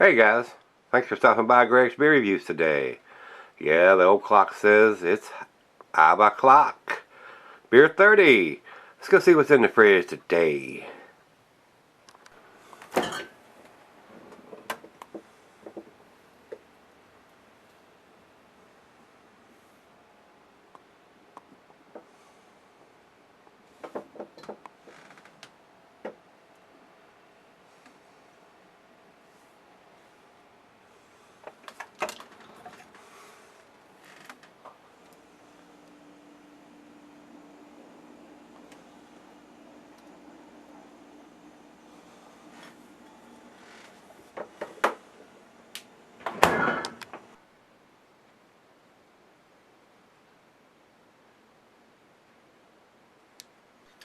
Hey guys, thanks for stopping by Gregsbeerreviews today. Yeah, the old clock says it's 5 o'clock. Beer 30. Let's go see what's in the fridge today.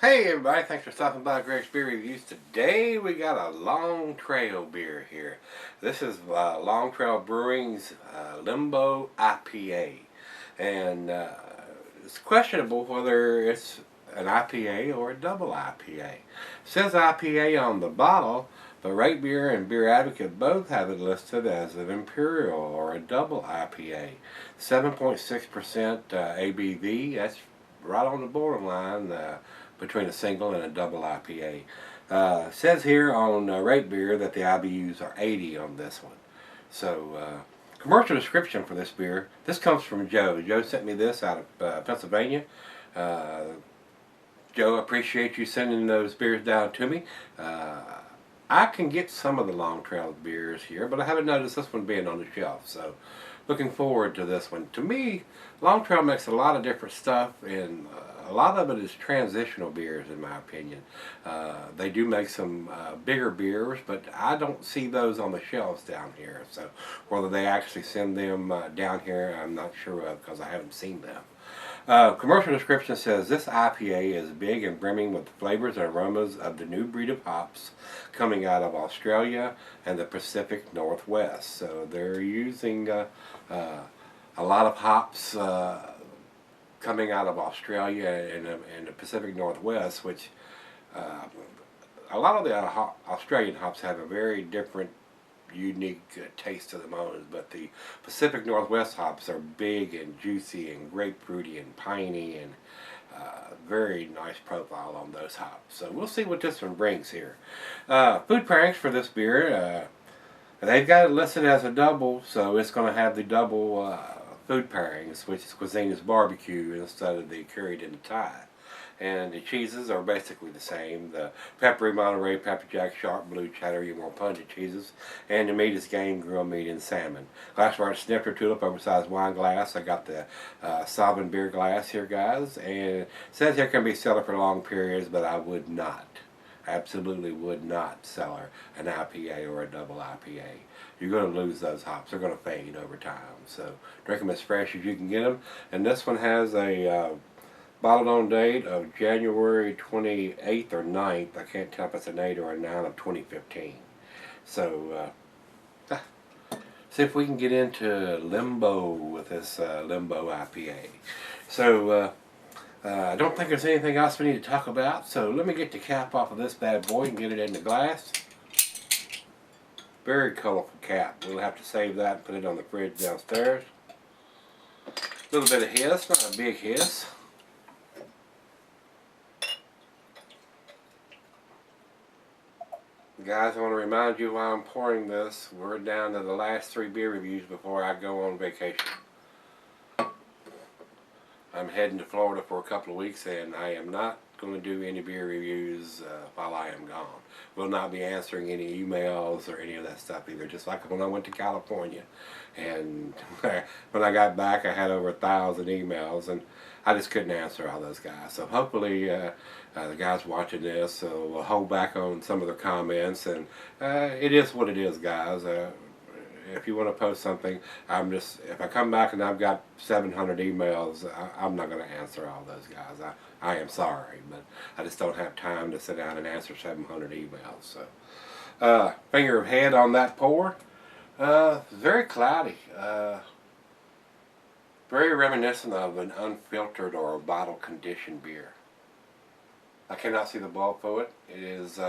Hey everybody, thanks for stopping by Gregsbeerreviews. Today we got a Long Trail beer here. This is Long Trail Brewing's Limbo IPA. And it's questionable whether it's an IPA or a double IPA. It says IPA on the bottle, but Rate Beer and Beer Advocate both have it listed as an Imperial or a double IPA. 7.6% ABV, that's right on the borderline between a single and a double IPA. Says here on Rate Beer that the IBUs are 80 on this one. So, commercial description for this beer. This comes from Joe. Joe sent me this out of Pennsylvania. Joe, appreciate you sending those beers down to me. I can get some of the Long Trail beers here, but I haven't noticed this one being on the shelf. So, looking forward to this one. To me, Long Trail makes a lot of different stuff, and a lot of it is transitional beers, in my opinion. They do make some bigger beers, but I don't see those on the shelves down here. So, whether they actually send them down here, I'm not sure of because I haven't seen them. Commercial description says this IPA is big and brimming with the flavors and aromas of the new breed of hops coming out of Australia and the Pacific Northwest. So they're using a lot of hops coming out of Australia and the Pacific Northwest, which a lot of the Australian hops have a very different unique taste to them own, but the Pacific Northwest hops are big and juicy and grapefruity and piney and very nice profile on those hops. So we'll see what this one brings here. Food pairings for this beer, they've got it listed as a double, so it's going to have the double food pairings, which is cuisine is barbecue instead of the curried in the Thai. And the cheeses are basically the same. The peppery Monterey, pepper jack, sharp blue, cheddar, your more pungent cheeses. And the meat is game, grilled meat, and salmon. Glassware snifter, tulip, oversized wine glass. I got the Sovereign beer glass here, guys. And it says here can be sold for long periods, but I would not. Absolutely would not sell her an IPA or a double IPA. You're going to lose those hops. They're going to fade over time. So drink them as fresh as you can get them. And this one has a bottled on date of January 28th or 9th. I can't tell if it's an 8 or a 9 of 2015. So, see if we can get into limbo with this Limbo IPA. So, I don't think there's anything else we need to talk about. So, let me get the cap off of this bad boy and get it in the glass. Very colorful cap. We'll have to save that and put it on the fridge downstairs. A little bit of hiss, not a big hiss. Guys, I want to remind you while I'm pouring this, we're down to the last 3 beer reviews before I go on vacation. I'm heading to Florida for a couple of weeks, and I am not going to do any beer reviews while I am gone. Will not be answering any emails or any of that stuff either, just like when I went to California. And when I got back, I had over 1,000 emails, and I just couldn't answer all those guys. So hopefully the guys watching this will hold back on some of their comments, and it is what it is, guys. If you want to post something, if I come back and I've got 700 emails, I'm not going to answer all those guys. I am sorry, but I just don't have time to sit down and answer 700 emails. So, finger of head on that pour. Very cloudy. Very reminiscent of an unfiltered or a bottle conditioned beer. I cannot see the ball for it. It is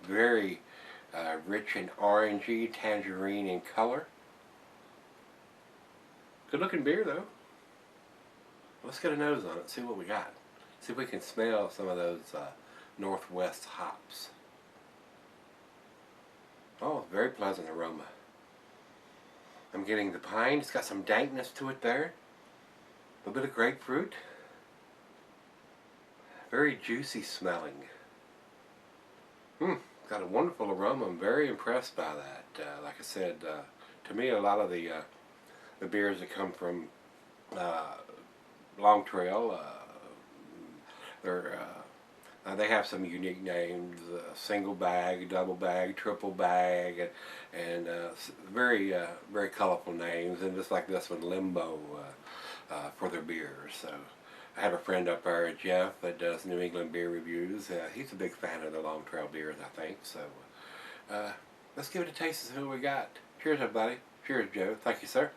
very Rich and orangey, tangerine in color. Good looking beer though. Let's get a nose on it, see what we got. See if we can smell some of those Northwest hops. Oh, very pleasant aroma. I'm getting the pine. It's got some dankness to it there. A little bit of grapefruit. Very juicy smelling. Got a wonderful aroma. I'm very impressed by that. Like I said, to me, a lot of the beers that come from Long Trail, they have some unique names: single bag, double bag, triple bag, and very very colorful names. And just like this one, Limbo, for their beers. So I have a friend up there, Jeff, that does New England beer reviews. He's a big fan of the Long Trail beers, I think. So let's give it a taste and see what we got. Cheers, everybody. Cheers, Joe. Thank you, sir.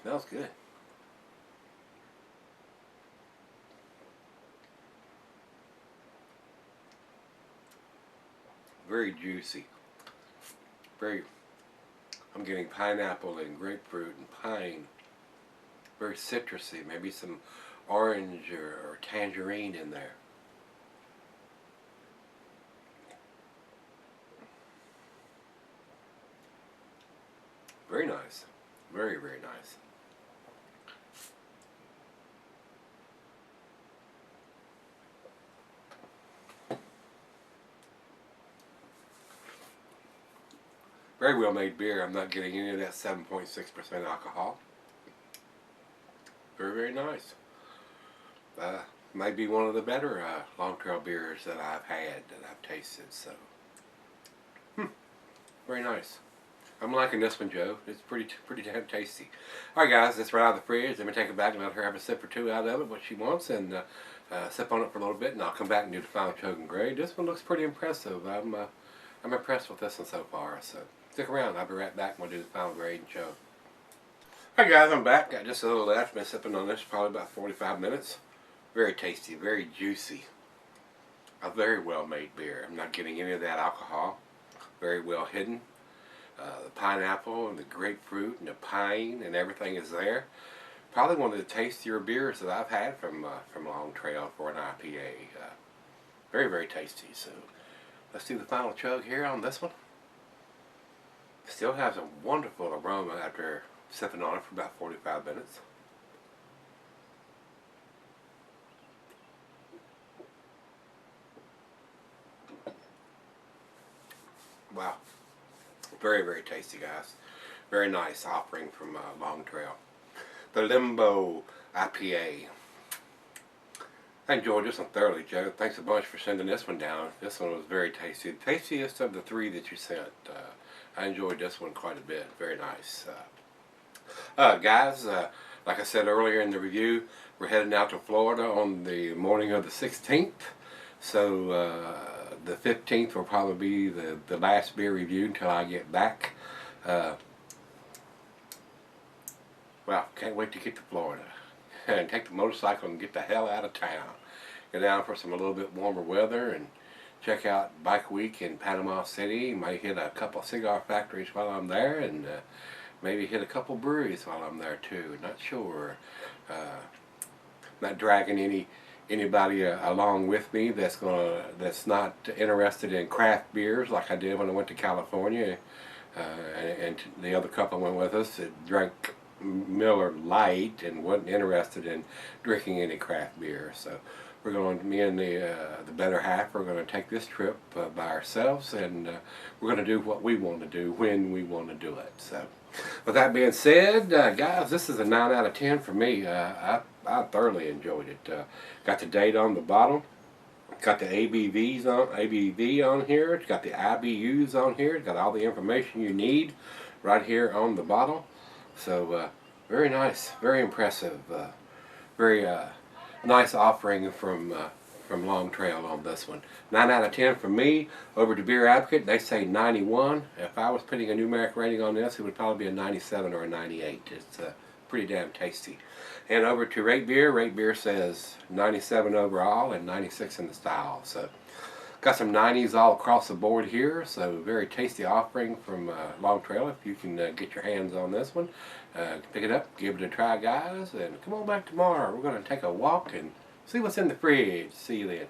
Smells good. Very juicy. I'm getting pineapple and grapefruit and pine. Very citrusy. Maybe some orange or tangerine in there. Very nice. Very, very nice. Very well made beer. I'm not getting any of that 7.6% alcohol. Very, very nice. Might be one of the better Long Trail beers that I've had, that I've tasted. So, very nice. I'm liking this one, Joe. It's pretty damn tasty. All right, guys, it's right out of the fridge. Let me take it back and let her have a sip or two out of it, what she wants, and sip on it for a little bit, and I'll come back and do the final chug and grade. This one looks pretty impressive. I'm impressed with this one so far. So stick around. I'll be right back and we'll do the final grade and chug. All right, guys, I'm back. Got just a little left. Been sipping on this for probably about 45 minutes. Very tasty, very juicy. A very well made beer. I'm not getting any of that alcohol. Very well hidden. The pineapple and the grapefruit and the pine and everything is there. Probably one of the tastier beers that I've had from Long Trail for an IPA. Very, very tasty. So let's do the final chug here on this one. Still has a wonderful aroma after sipping on it for about 45 minutes. Wow. Very, very tasty, guys. Very nice offering from Long Trail. The Limbo IPA. I enjoyed this one thoroughly, Joe. Thanks a bunch for sending this one down. This one was very tasty. The tastiest of the three that you sent. I enjoyed this one quite a bit. Very nice. Guys, like I said earlier in the review, we're heading out to Florida on the morning of the 16th. So the 15th will probably be the last beer review until I get back. Well, can't wait to get to Florida and take the motorcycle and get the hell out of town. Go down for some a little bit warmer weather and check out Bike Week in Panama City. Might hit a couple cigar factories while I'm there, and maybe hit a couple breweries while I'm there too. Not sure. Not dragging anybody along with me that's not interested in craft beers like I did when I went to California, and the other couple went with us that drank Miller Lite and wasn't interested in drinking any craft beer. So we're going, me and the better half, are going to take this trip by ourselves, and we're going to do what we want to do when we want to do it. So with that being said, guys, this is a 9 out of 10 for me. I thoroughly enjoyed it. Got the date on the bottle. Got the ABV on here. It's got the IBUs on here. It's got all the information you need right here on the bottle. So very nice, very impressive, very nice offering from Long Trail on this one. 9 out of 10 for me. Over to Beer Advocate, they say 91. If I was putting a numeric rating on this, it would probably be a 97 or a 98. It's pretty damn tasty. And over to Rate Beer says 97 overall and 96 in the style. So Got some 90s all across the board here, so very tasty offering from Long Trail. If you can get your hands on this one, pick it up, give it a try, guys, and come on back tomorrow. We're going to take a walk and see what's in the fridge. See you then.